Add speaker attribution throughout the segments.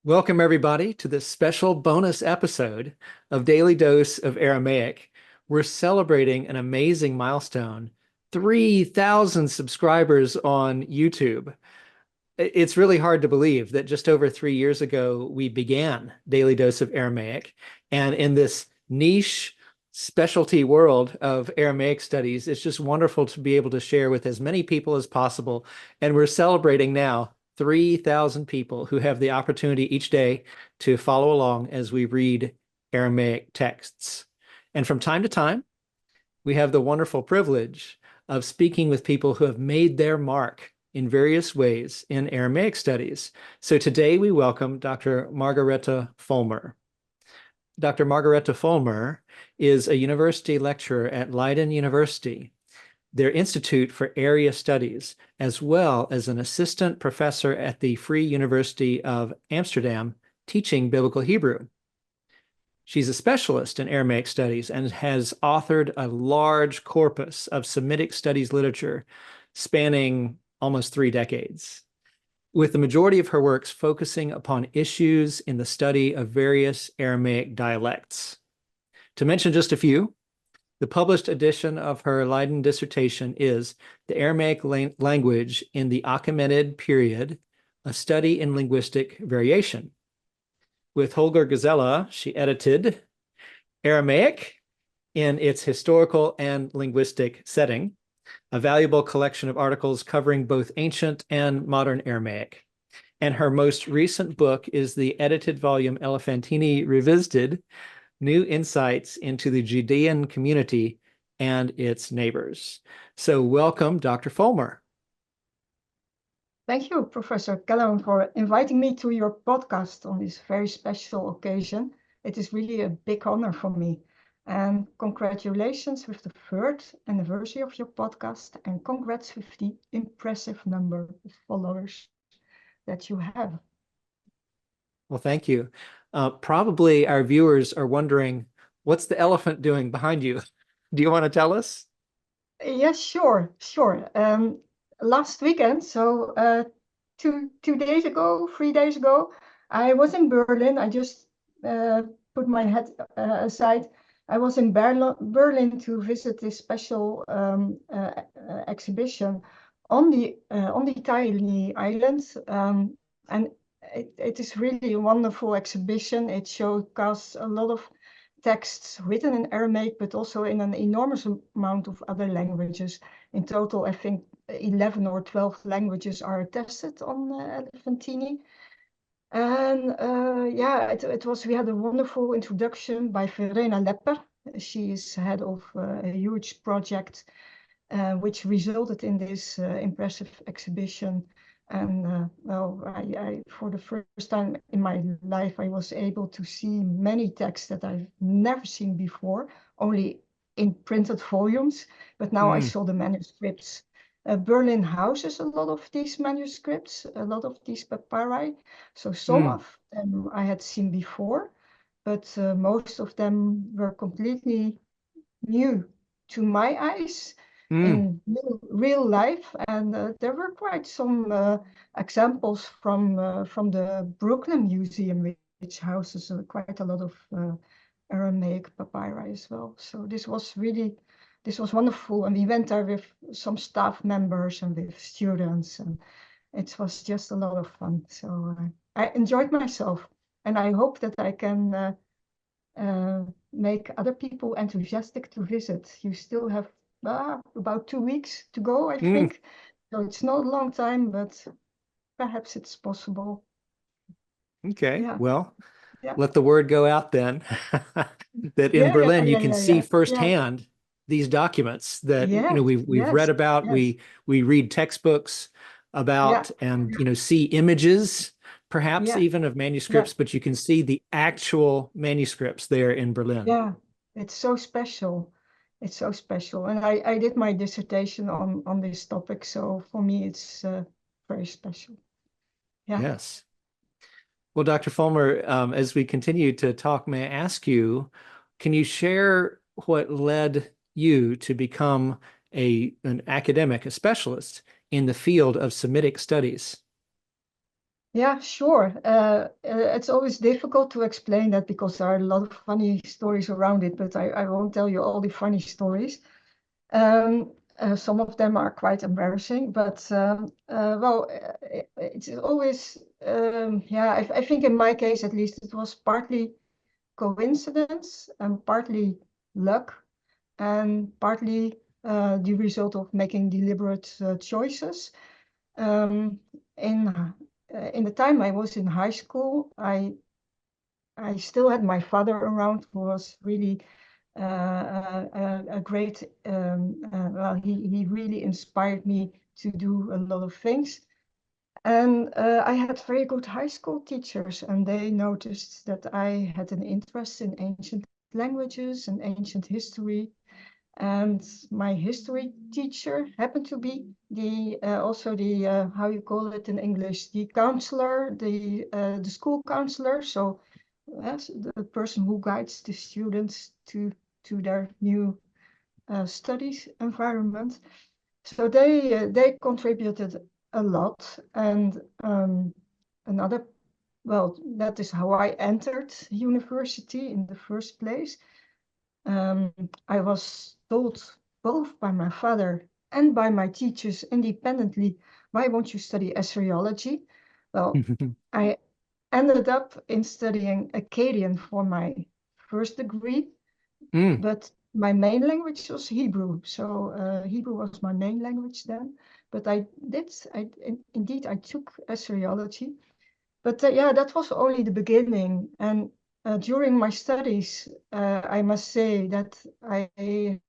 Speaker 1: Welcome, everybody, to this special bonus episode of Daily Dose of Aramaic. We're celebrating an amazing milestone, 3,000 subscribers on YouTube. It's really hard to believe that just over 3 years ago, we began Daily Dose of Aramaic. And in this niche specialty world of Aramaic studies, it's just wonderful to be able to share with as many people as possible. And we're celebrating now 3,000 people who have the opportunity each day to follow along as we read Aramaic texts. And from time to time, we have the wonderful privilege of speaking with people who have made their mark in various ways in Aramaic studies. So today we welcome Dr. Margaretha Folmer. Dr. Margaretha Folmer is a university lecturer at Leiden University, their Institute for Area Studies, as well as an assistant professor at the Free University of Amsterdam, teaching Biblical Hebrew. She's a specialist in Aramaic studies and has authored a large corpus of Semitic studies literature spanning almost 3 decades, with the majority of her works focusing upon issues in the study of various Aramaic dialects. To mention just a few, the published edition of her Leiden dissertation is The Aramaic Language in the Achaemenid Period, a Study in Linguistic Variation. With Holger Gazella, she edited Aramaic in its historical and linguistic setting, a valuable collection of articles covering both ancient and modern Aramaic. And her most recent book is the edited volume Elephantine Revisited, New Insights into the Judean Community and Its Neighbors. So welcome, Dr. Folmer.
Speaker 2: Thank you, Professor Kellum, for inviting me to your podcast on this very special occasion. It is really a big honor for me. And congratulations with the 3rd anniversary of your podcast, and congrats with the impressive number of followers that you have.
Speaker 1: Well, thank you. Probably our viewers are wondering, what's the elephant doing behind you? Do you want to tell us?
Speaker 2: Yes, sure. Last weekend, so 2 days ago, 3 days ago, I was in Berlin. I just put my head aside. I was in Berlin to visit this special exhibition on the tiny islands, and it is really a wonderful exhibition. It showcases a lot of texts written in Aramaic, but also in an enormous amount of other languages. In total, I think 11 or 12 languages are attested on Elephantine. And we had a wonderful introduction by Verena Lepper. She is head of a huge project which resulted in this impressive exhibition. And for the first time in my life, I was able to see many texts that I've never seen before, only in printed volumes. But now I saw the manuscripts. Berlin houses a lot of these manuscripts, a lot of these papyri. So some of them I had seen before, but most of them were completely new to my eyes in real life. And there were quite some examples from the Brooklyn Museum, which houses quite a lot of Aramaic papyri as well. So this was wonderful. And we went there with some staff members and with students, and it was just a lot of fun. So I enjoyed myself, and I hope that I can make other people enthusiastic to visit. You still have about 2 weeks to go, I think. So it's not a long time, but perhaps it's possible.
Speaker 1: Okay, well, let the word go out then that in Berlin you can see firsthand these documents that we've read about. We read textbooks about and see images, perhaps even of manuscripts, but you can see the actual manuscripts there in Berlin.
Speaker 2: Yeah, it's so special. It's so special. And I did my dissertation on this topic, so for me it's very special. Yeah.
Speaker 1: Yes. Well, Dr. Folmer, as we continue to talk, may I ask you, can you share what led you to become an academic, a specialist in the field of Semitic studies?
Speaker 2: Yeah, sure. It's always difficult to explain that because there are a lot of funny stories around it, but I won't tell you all the funny stories. Some of them are quite embarrassing, but well, it's always, yeah, I think in my case at least, it was partly coincidence and partly luck and partly the result of making deliberate choices. Um, in the time I was in high school, I still had my father around, who was really a great. Well, he really inspired me to do a lot of things. And I had very good high school teachers, and they noticed that I had an interest in ancient languages and ancient history. And my history teacher happened to be the also the how you call it in English, the counselor, the school counselor. So yes, the person who guides the students to their new studies environment. So they contributed a lot, and another, well, that is how I entered university in the first place. I was told both by my father and by my teachers independently, why won't you study Assyriology? Well, I ended up in studying Akkadian for my first degree,
Speaker 1: Mm.
Speaker 2: but my main language was Hebrew. So Hebrew was my main language then. But indeed, I took Assyriology. But yeah, that was only the beginning. And during my studies, I must say that I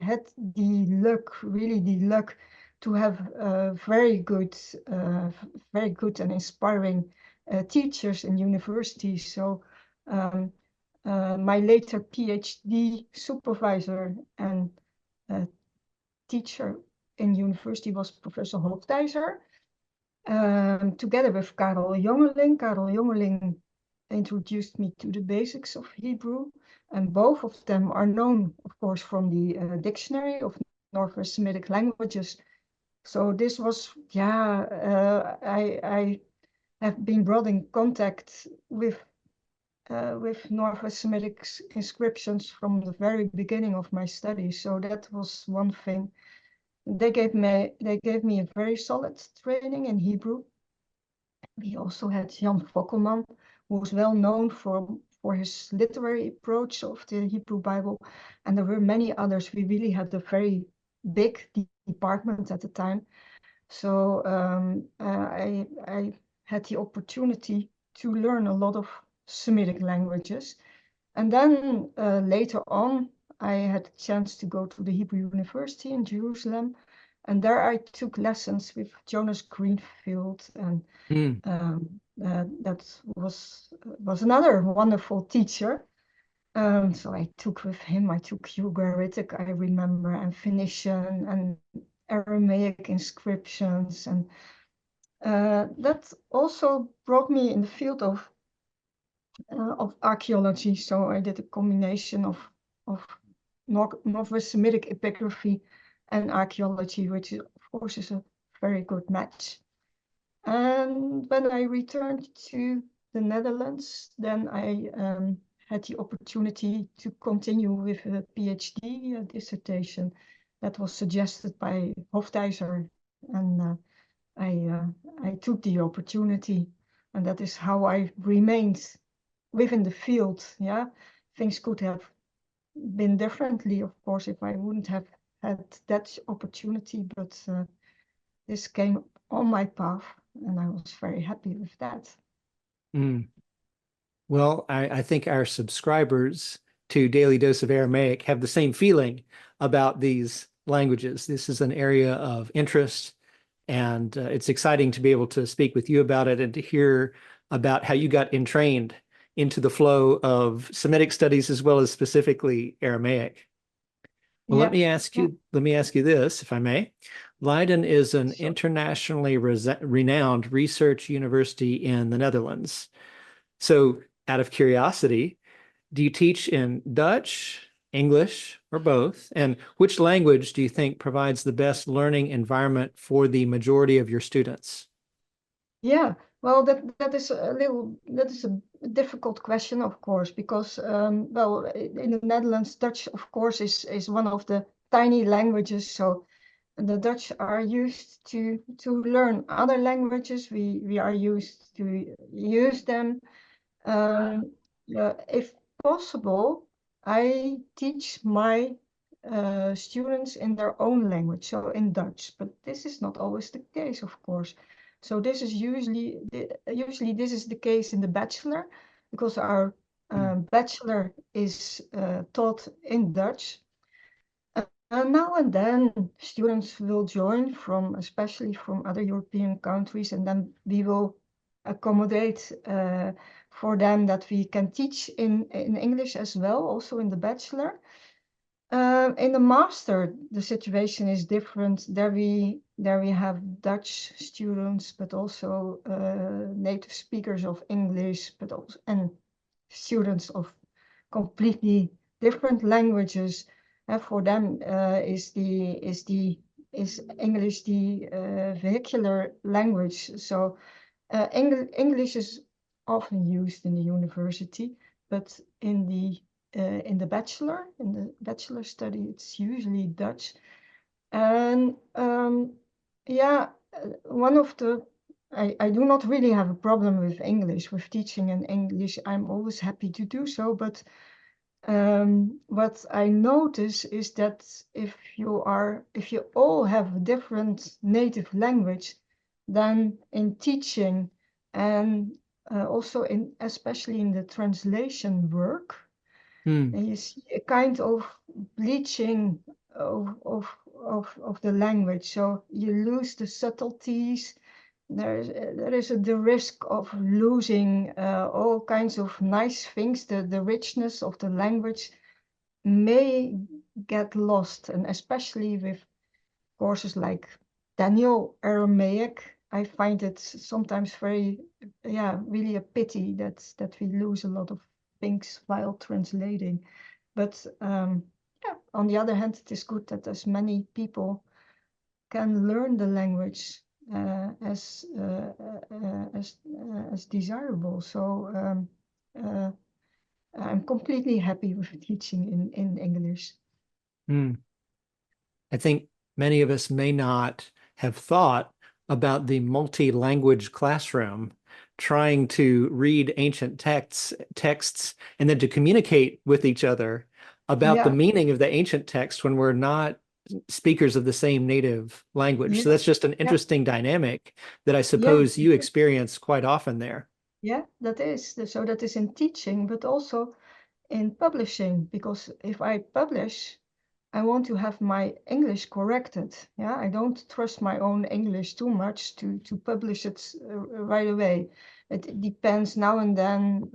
Speaker 2: had the luck, really the luck, to have very good and inspiring teachers in university. So um, my later PhD supervisor and uh, teacher in university was Professor Hofdijzer. Together with Karel Jongeling. Karel Jongeling introduced me to the basics of Hebrew, and both of them are known, of course, from the Dictionary of Northwest Semitic Languages. So this was, yeah, I have been brought in contact with Northwest Semitic inscriptions from the very beginning of my studies. So that was one thing. They gave me a very solid training in Hebrew. We also had Jan Fokkelman, who was well known for his literary approach of the Hebrew Bible. And there were many others. We really had a very big department at the time. So I had the opportunity to learn a lot of Semitic languages. And then later on, I had a chance to go to the Hebrew University in Jerusalem. And there I took lessons with Jonas Greenfield, and
Speaker 1: Mm.
Speaker 2: that was another wonderful teacher. So I took with him, I took Ugaritic, I remember, and Phoenician and Aramaic inscriptions. And that also brought me in the field of archaeology. So I did a combination of Northwest Semitic epigraphy and archaeology, which is, of course is a very good match. And when I returned to the Netherlands, then I had the opportunity to continue with a PhD dissertation that was suggested by Hofdijzer. And I took the opportunity, and that is how I remained within the field. Yeah, things could have been differently, of course, if I wouldn't have had that opportunity, but this came on my path, and I was very happy with that.
Speaker 1: Mm. Well, I think our subscribers to Daily Dose of Aramaic have the same feeling about these languages. This is an area of interest, and it's exciting to be able to speak with you about it and to hear about how you got entrained into the flow of Semitic studies as well as specifically Aramaic. Well,
Speaker 2: Yeah,
Speaker 1: let me ask you this, if I may. Leiden is an
Speaker 2: sure.
Speaker 1: internationally renowned research university in the Netherlands. So, out of curiosity, do you teach in Dutch, English, or both? And which language do you think provides the best learning environment for the majority of your students?
Speaker 2: Yeah. Well, that is a difficult question, of course, because well, in the Netherlands, Dutch, of course, is one of the tiny languages. So the Dutch are used to learn other languages. We are used to use them. If possible, I teach my students in their own language, so in Dutch. But this is not always the case, of course. So this is usually this is the case in the bachelor, because our bachelor is taught in Dutch. And now and then students will join from, especially from other European countries, and then we will accommodate for them that we can teach in English as well, also in the bachelor. In the master, the situation is different. There we have Dutch students, but also native speakers of English, but also and students of completely different languages. For them, is English the vehicular language. So English is often used in the university, but in the bachelor study, it's usually Dutch. And yeah, one of the I do not really have a problem with English, with teaching in English. I'm always happy to do so, but what I notice is that if you all have a different native language, then in teaching and also especially in the translation work,
Speaker 1: Hmm.
Speaker 2: and you see a kind of bleaching of the language. So you lose the subtleties. There is the risk of losing all kinds of nice things. The richness of the language may get lost, and especially with courses like Daniel Aramaic, I find it sometimes very, yeah, really a pity that we lose a lot of things while translating. But yeah, on the other hand, it is good that as many people can learn the language as desirable. So uh, I'm completely happy with teaching in English.
Speaker 1: Hmm. I think many of us may not have thought about the multi-language classroom trying to read ancient texts and then to communicate with each other about the
Speaker 2: Yeah,
Speaker 1: meaning of the ancient text when we're not speakers of the same native language. So
Speaker 2: yeah,
Speaker 1: that's just an
Speaker 2: yeah,
Speaker 1: interesting dynamic that I
Speaker 2: yeah.
Speaker 1: suppose you experience quite often there.
Speaker 2: Yeah, that is. So that is in teaching, but also in publishing, because if I publish, I want to have my English corrected. Yeah, I don't trust my own English too much to publish it right away. It depends now and then.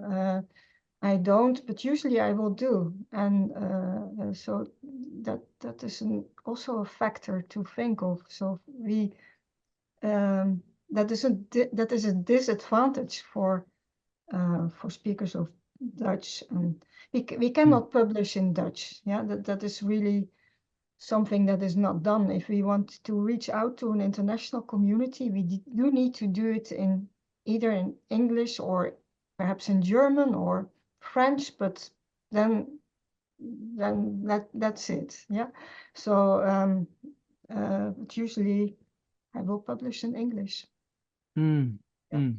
Speaker 2: I don't, but usually I will do. And so that is also a factor to think of. So that is a disadvantage for speakers of Dutch, and we
Speaker 1: Hmm.
Speaker 2: cannot publish in Dutch. Yeah, that is really something that is not done. If we want to reach out to an international community, we do need to do it in either in English or perhaps in German or French, but then that's it. Yeah, so but usually I will publish in English.
Speaker 1: Hmm.
Speaker 2: Yeah.
Speaker 1: Hmm.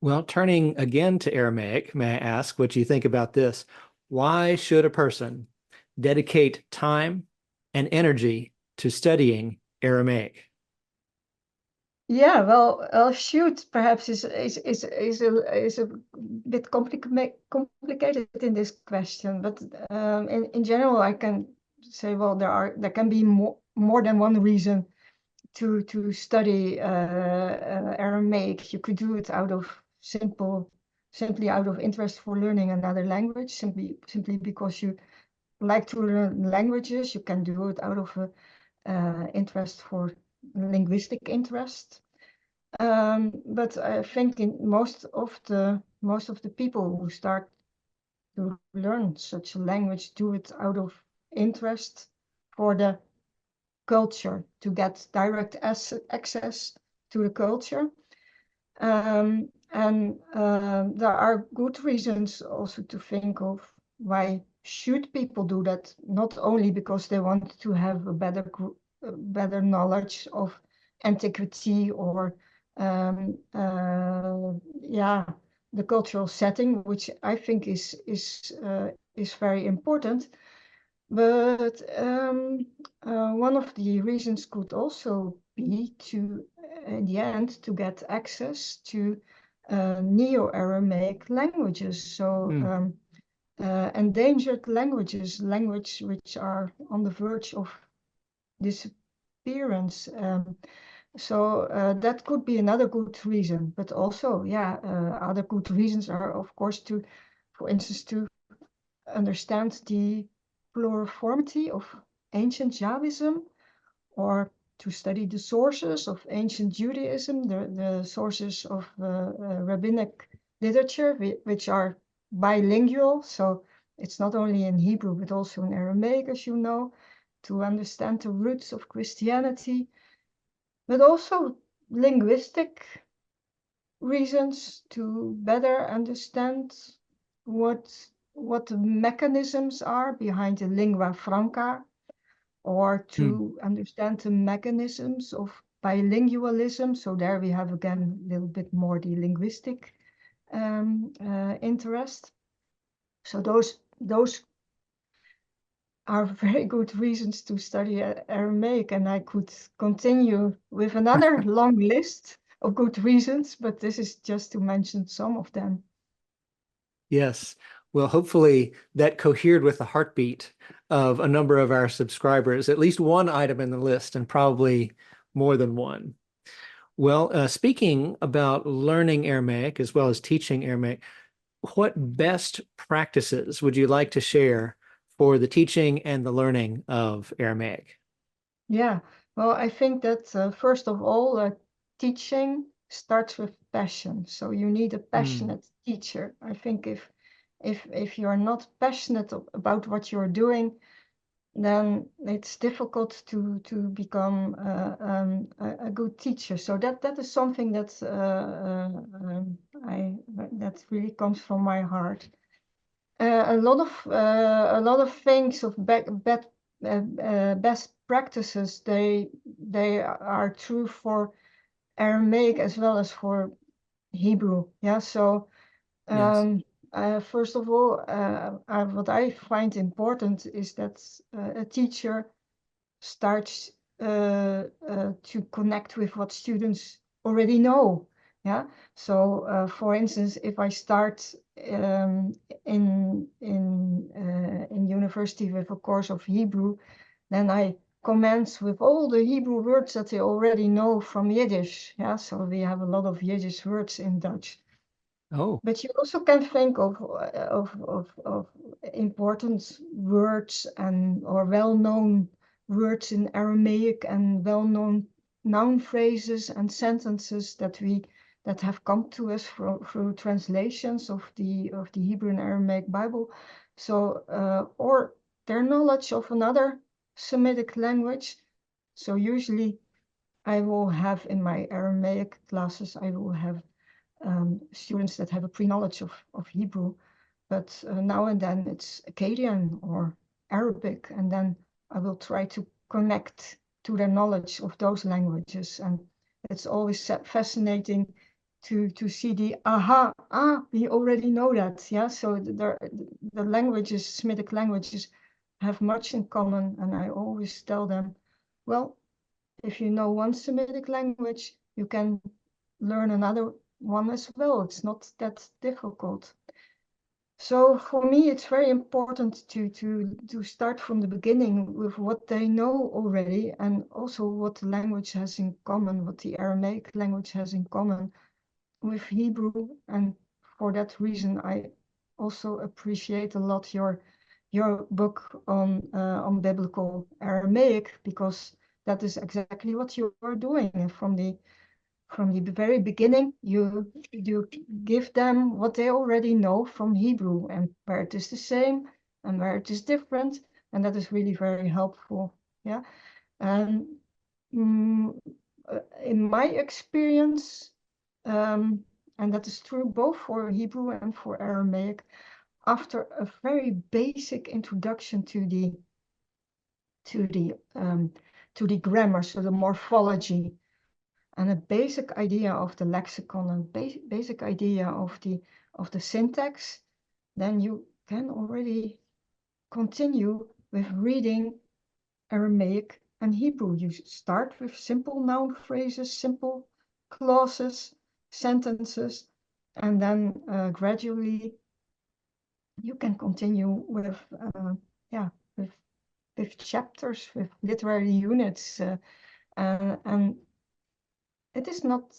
Speaker 1: Well, turning again to Aramaic, may I ask what you think about this? Why should a person dedicate time and energy to studying Aramaic?
Speaker 2: Yeah, well, shoot, perhaps is a bit complicated in this question, but in general, I can say, well, there can be more than one reason to study Aramaic. You could do it simply out of interest for learning another language, simply because you like to learn languages. You can do it out of a interest for linguistic interest. But I think in most of the people who start to learn such a language do it out of interest for the culture, to get direct access to the culture. There are good reasons also to think of why should people do that, not only because they want to have a better knowledge of antiquity or yeah, the cultural setting, which I think is very important. But one of the reasons could also be to, in the end, to get access to Neo-Aramaic languages, so
Speaker 1: Mm.
Speaker 2: endangered languages, language which are on the verge of disappearance. So that could be another good reason. But also, yeah, other good reasons are, of course, to, for instance, to understand the pluriformity of ancient Jahwism, or to study the sources of ancient Judaism, the sources of rabbinic literature, which are bilingual. So it's not only in Hebrew, but also in Aramaic, as you know, to understand the roots of Christianity, but also linguistic reasons to better understand what what the mechanisms are behind the lingua franca, or
Speaker 1: Mm.
Speaker 2: to understand the mechanisms of bilingualism. So there we have again a little bit more the linguistic interest. So those are very good reasons to study Aramaic, and I could continue with another long list of good reasons, but this is just to mention some of them.
Speaker 1: Yes. Well, hopefully that cohered with the heartbeat of a number of our subscribers, at least one item in the list, and probably more than one. Well, speaking about learning Aramaic as well as teaching Aramaic, what best practices would you like to share for the teaching and the learning of Aramaic?
Speaker 2: Yeah, well, I think that first of all, teaching starts with passion. So you need a
Speaker 1: Mm.
Speaker 2: passionate teacher. I think if you're not passionate about what you're doing, then it's difficult to become a good teacher. So that is something that I that really comes from my heart. A lot of things of best practices, they are true for Aramaic as well as for Hebrew. Yeah, so
Speaker 1: Yes.
Speaker 2: first of all, what I find important is that a teacher starts to connect with what students already know. Yeah. So, for instance, if I start in university with a course of Hebrew, then I commence with all the Hebrew words that they already know from Yiddish. Yeah. So we have a lot of Yiddish words in Dutch.
Speaker 1: Oh,
Speaker 2: But you also can think of important words and or well-known words in Aramaic, and well-known noun phrases and sentences that have come to us through translations of the Hebrew and Aramaic Bible. So or their knowledge of another Semitic language. So usually I will have in my Aramaic classes, I will have students that have a pre-knowledge of Hebrew, but now and then it's Akkadian or Arabic, and then I will try to connect to their knowledge of those languages. And it's always fascinating to see the we already know that. Yeah, so the languages, Semitic languages, have much in common, and I always tell them, well, if you know one Semitic language, you can learn another one as well. It's not that difficult. So for me, it's very important to start from the beginning with what they know already, and also what the language has in common, what the Aramaic language has in common with Hebrew. And for that reason, I also appreciate a lot your book on biblical Aramaic, because that is exactly what you are doing from the very beginning. You give them what they already know from Hebrew, and where it is the same and where it is different, and that is really very helpful. Yeah, and in my experience, and that is true both for Hebrew and for Aramaic, after a very basic introduction to the grammar, so the morphology, and a basic idea of the lexicon and basic idea of the syntax, then you can already continue with reading Aramaic and Hebrew. You start with simple noun phrases, simple clauses, sentences, and then gradually you can continue with with chapters, with literary units, and it is not.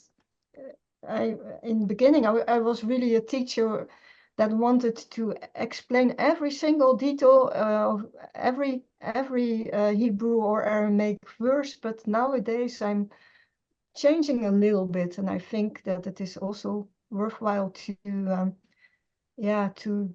Speaker 2: In the beginning, I was really a teacher that wanted to explain every single detail of every Hebrew or Aramaic verse, but nowadays I'm changing a little bit, and I think that it is also worthwhile to to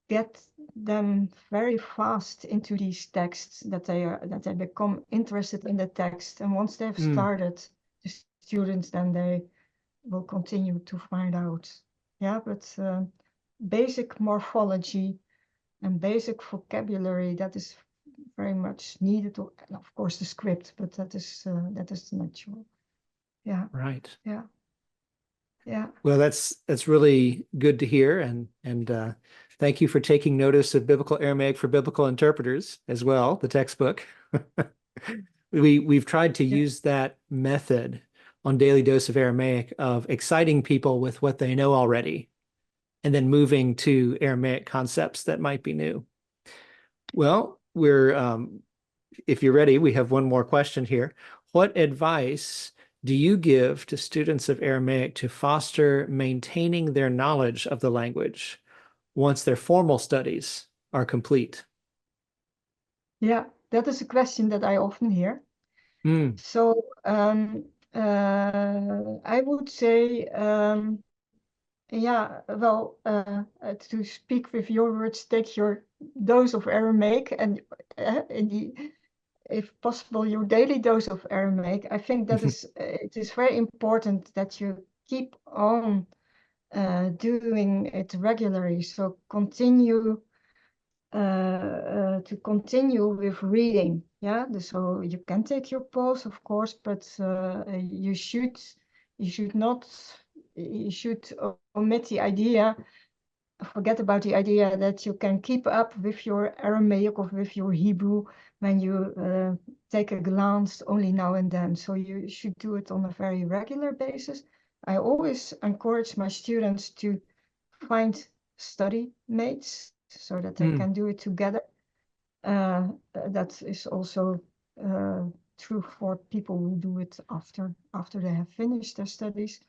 Speaker 2: get them very fast into these texts, that they become interested in the text, and once they've started, the students, then they will continue to find out. Yeah, but basic morphology and basic vocabulary, that is very much needed, and of course the script, but that is natural. Yeah.
Speaker 1: Right.
Speaker 2: Yeah. Yeah.
Speaker 1: Well, that's really good to hear, and thank you for taking notice of Biblical Aramaic for Biblical Interpreters as well, the textbook. We've tried to use that method on Daily Dose of Aramaic of exciting people with what they know already, and then moving to Aramaic concepts that might be new. Well, if you're ready, we have one more question here. What advice do you give to students of Aramaic to foster maintaining their knowledge of the language once their formal studies are complete?
Speaker 2: Yeah, that is a question that I often hear. So I would say, to speak with your words, take your dose of Aramaic, and if possible, your daily dose of Aramaic. I think that it is very important that you keep on doing it regularly. So continue with reading. Yeah, so you can take your pause, of course, but you should omit the idea, forget about the idea that you can keep up with your Aramaic or with your Hebrew when you take a glance only now and then. So you should do it on a very regular basis. I always encourage my students to find study mates so that they can do it together. That is also true for people who do it after they have finished their studies.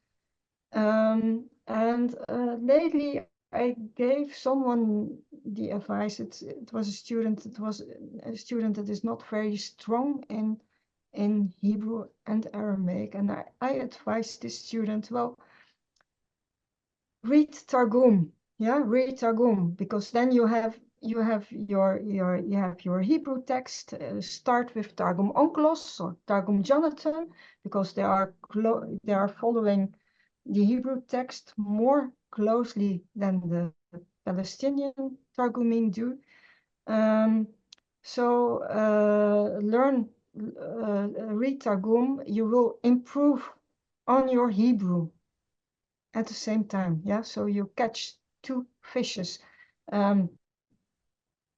Speaker 2: Lately, I gave someone the advice. It was a student. It was a student that is not very strong in Hebrew and Aramaic, and I advised this student, well, read Targum. Yeah, read Targum, because then you have your Hebrew text. Start with Targum Onkelos or Targum Jonathan, because they are following the Hebrew text more closely than the Palestinian Targumim do. Read Targum. You will improve on your Hebrew at the same time. Yeah, so you catch two fishes. And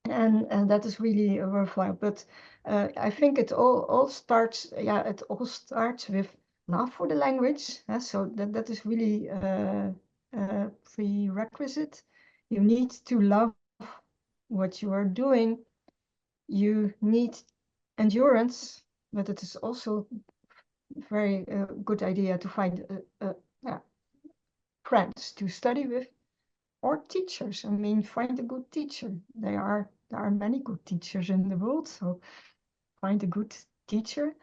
Speaker 2: that is really worthwhile. But I think it all starts. Yeah, it all starts with love for the language. So that is really prerequisite. You need to love what you are doing. You need endurance, but it is also very good idea to find friends to study with, or teachers. I mean, find a good teacher. There are many good teachers in the world, so find a good teacher.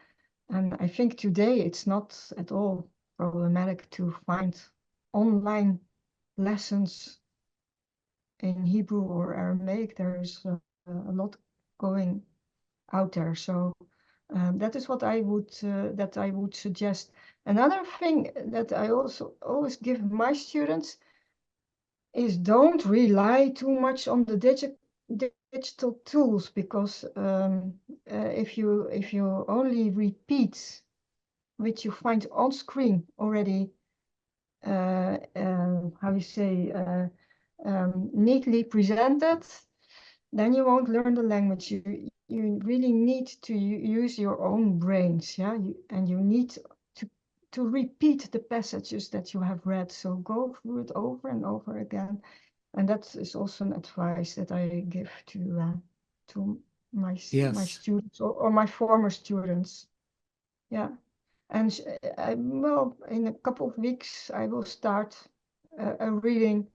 Speaker 2: And I think today it's not at all problematic to find online lessons in Hebrew or Aramaic. There is a lot going out there. So That is what I would suggest. Another thing that I also always give my students is don't rely too much on the digital tools, because if you only repeat what you find on screen already, how you say, neatly presented, then you won't learn the language. You really need to use your own brains, yeah, and you need to repeat the passages that you have read. So go through it over and over again, and that is also an advice that I give to my
Speaker 1: Yes.
Speaker 2: students, or my former students. Yeah, and well, in a couple of weeks I will start a reading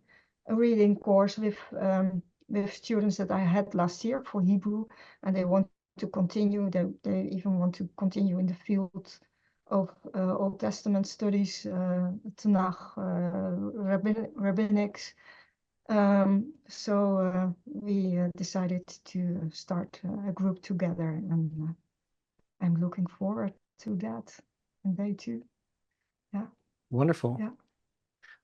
Speaker 2: course with students that I had last year for Hebrew, and they want to continue. They even want to continue in the field of Old Testament studies, Tanakh, rabbinics. So we decided to start a group together, and I'm looking forward to that, and they too. Yeah,
Speaker 1: Wonderful.
Speaker 2: yeah,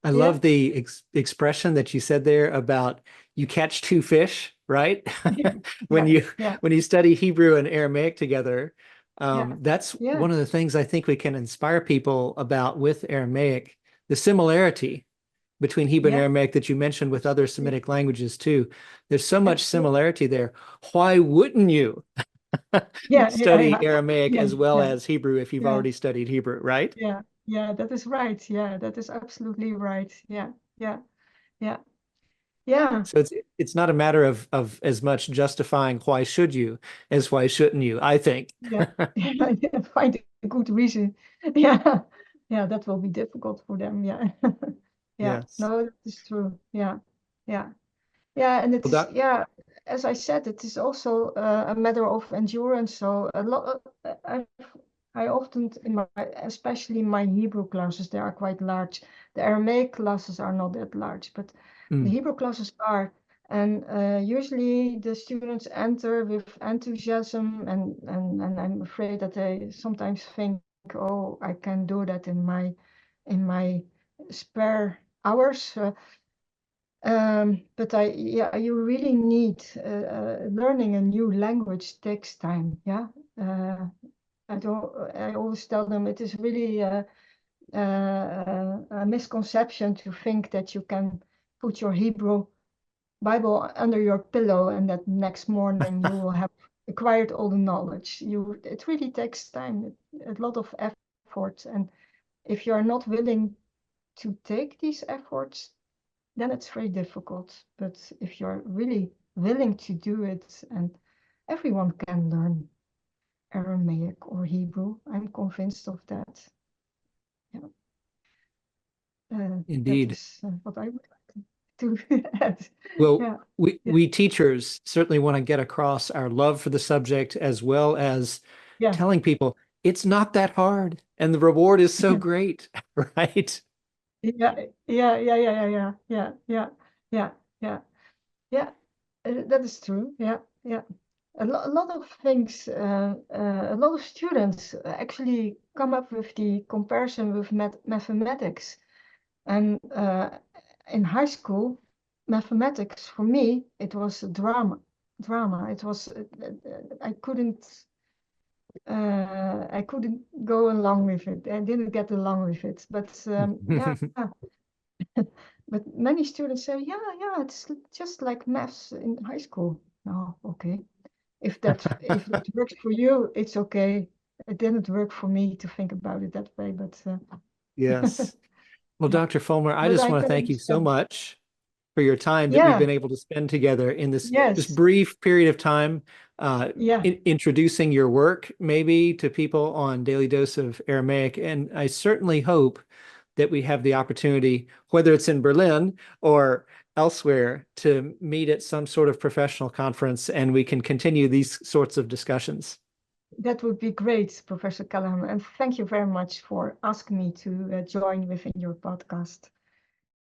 Speaker 1: I
Speaker 2: yeah,
Speaker 1: love the expression that you said there about you catch two fish, right?
Speaker 2: yeah,
Speaker 1: When
Speaker 2: yeah,
Speaker 1: you
Speaker 2: yeah,
Speaker 1: when you study Hebrew and Aramaic together,
Speaker 2: yeah,
Speaker 1: that's
Speaker 2: yeah,
Speaker 1: one of the things I think we can inspire people about with Aramaic, the similarity between Hebrew and
Speaker 2: yeah,
Speaker 1: Aramaic that you mentioned with other
Speaker 2: yeah,
Speaker 1: Semitic languages too. There's so
Speaker 2: yeah,
Speaker 1: much similarity there. Why wouldn't you
Speaker 2: yeah, yeah,
Speaker 1: study Aramaic
Speaker 2: yeah,
Speaker 1: as well
Speaker 2: yeah,
Speaker 1: as Hebrew if you've
Speaker 2: yeah,
Speaker 1: already studied Hebrew, right?
Speaker 2: yeah, yeah, that is right. Yeah, that is absolutely right. Yeah, yeah, yeah, yeah,
Speaker 1: So it's not a matter of as much justifying why should you as why shouldn't you, I think.
Speaker 2: yeah, yeah. Find a good reason. Yeah, yeah, that will be difficult for them. Yeah, yeah,
Speaker 1: Yes.
Speaker 2: no, that is true. Yeah, yeah. Yeah, and it
Speaker 1: Well,
Speaker 2: is, yeah, as I said, it is also a matter of endurance. So a lot, I often, especially in my Hebrew classes, they are quite large. The Aramaic classes are not that large, but the
Speaker 1: mm,
Speaker 2: Hebrew classes are. And usually the students enter with enthusiasm, and I'm afraid that they sometimes think, oh, I can do that in my spare hours. But yeah, you really need learning a new language takes time. Yeah, I always tell them it is really a misconception to think that you can put your Hebrew Bible under your pillow and that next morning you will have acquired all the knowledge. It really takes time, a lot of effort, and if you are not willing to take these efforts, then it's very difficult. But if you're really willing to do it, and everyone can learn Aramaic or Hebrew, I'm convinced of that. Yeah, that
Speaker 1: indeed.
Speaker 2: is what I would like to add.
Speaker 1: Well,
Speaker 2: Yeah, yeah,
Speaker 1: we teachers certainly want to get across our love for the subject as well as
Speaker 2: yeah,
Speaker 1: telling people it's not that hard and the reward is so
Speaker 2: yeah,
Speaker 1: great, right?
Speaker 2: yeah, yeah, yeah, yeah, yeah, yeah, yeah, yeah, yeah, yeah. That is true. Yeah, yeah. A lot of things, a lot of students actually come up with the comparison with mathematics. And in high school, mathematics for me, it was a drama. Drama. It was I couldn't go along with it. I didn't get along with it. But yeah, but many students say, yeah, it's just like maths in high school. No, okay. If that works for you, it's okay. It didn't work for me to think about it that way, but
Speaker 1: Yes. Well,
Speaker 2: yeah.
Speaker 1: Dr. Fulmer, I
Speaker 2: But
Speaker 1: just
Speaker 2: I
Speaker 1: want to
Speaker 2: can
Speaker 1: thank you so
Speaker 2: understand.
Speaker 1: much for your time that we've
Speaker 2: Yeah,
Speaker 1: been able to spend together in this
Speaker 2: yes,
Speaker 1: brief period of time,
Speaker 2: yeah.
Speaker 1: introducing your work maybe to people on Daily Dose of Aramaic. And I certainly hope that we have the opportunity, whether it's in Berlin or elsewhere, to meet at some sort of professional conference and we can continue these sorts of discussions.
Speaker 2: That would be great, Professor Callahan. And thank you very much for asking me to join within your podcast.